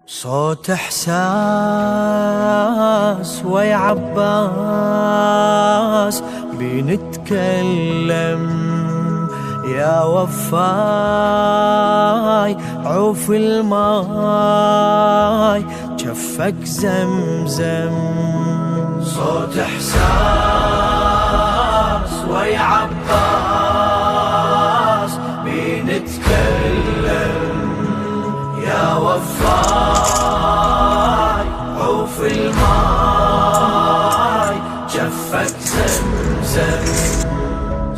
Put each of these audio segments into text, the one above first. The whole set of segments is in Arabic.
صوت إحساس ويا عباس بنتكلم يا وفاي عوف الماي جفك زمزم. صوت إحساس ويا عباس بنتكلم يا وفاي عوف الماي جفك زمزم.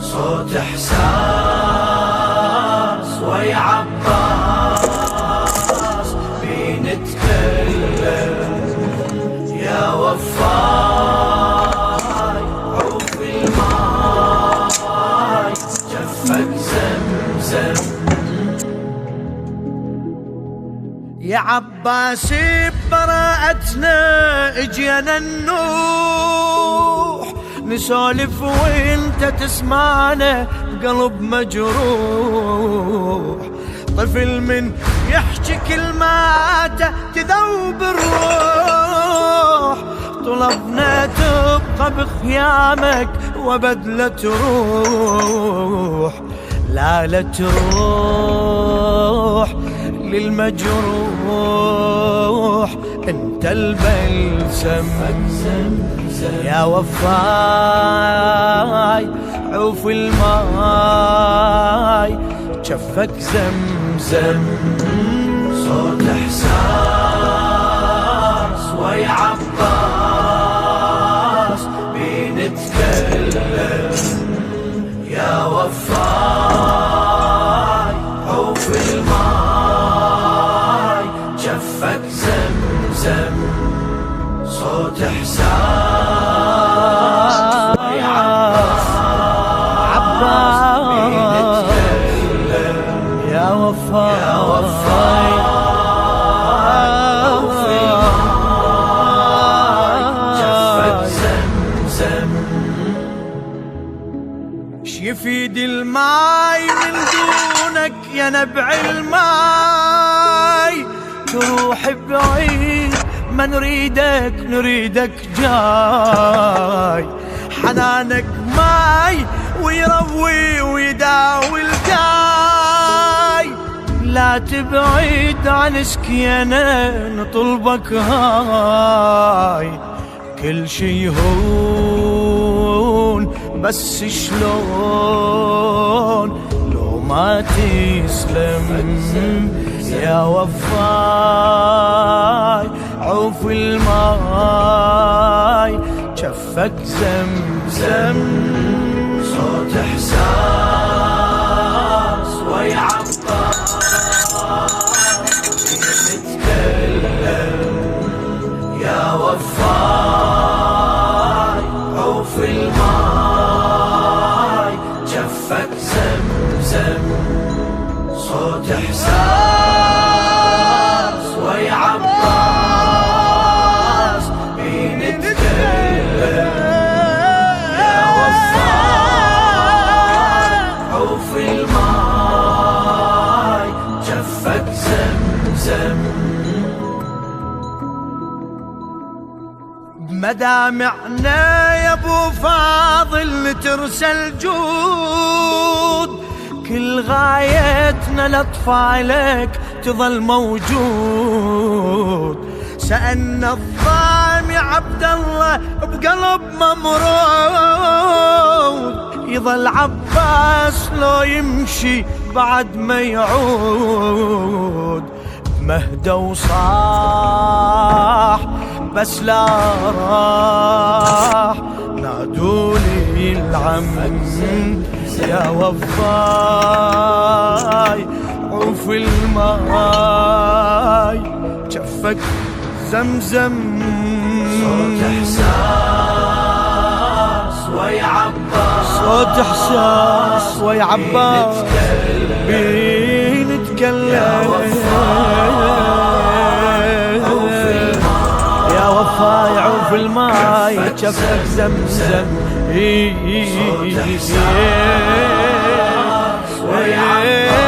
صوت إحساس ويا عباس بنتكلم يا وفاي عوف الماي جفك زمزم. يا عباس براءتنا اجينا النوح نسولف وانت تسمعنا بقلب مجروح. طفل من يحكي كلماته تذوب الروح. طلبنا تبقى بخيامك وابد لا تروح. لا تروح للمجروح انت البلسم يا وفاي عوف الماي جفك زمزم. صوت إحساس ويا عباس بنتكلم يا وفاي عوف الماي جفك زمزم. صوت إحساس ويا عباس بنتكلم يا وفاي عوف الماي جفك زمزم. يفيد الماي من دونك يا نبع الماي. تروح بعيد ما نريدك جاي. حنانك ماي ويروي ويداوي الجاي. لا تبعد عن سكينة نطلبك هاي. كل شي يهون بس شلون لو ما تسلم يا وفاي عوف الماي جفك زمزم. صوت إحساس ويا عباس بنتكلم يا وفاي عوف الماي جفك زمزم. صوت إحساس ويا عباس بنتكلم يا وفاي عوف الماي جفك زمزم. مدامعنا يا ابو فاضل ترسل جود. كل غايتنا لاطفالك تظل موجود. سألنا الضامي عبد الله بقلب ممرود. يظل عباس لو يمشي بعد ما يعود. مهدى وصاح بس لا راح نادولي العم يا وفاي عوف الماي جفك زمزم. صوت إحساس ويا عباس صوت إحساس ويا عباس بنتكلم يا وفاي عوف الماي جفك زمزم. صوت إحساس ويا عباس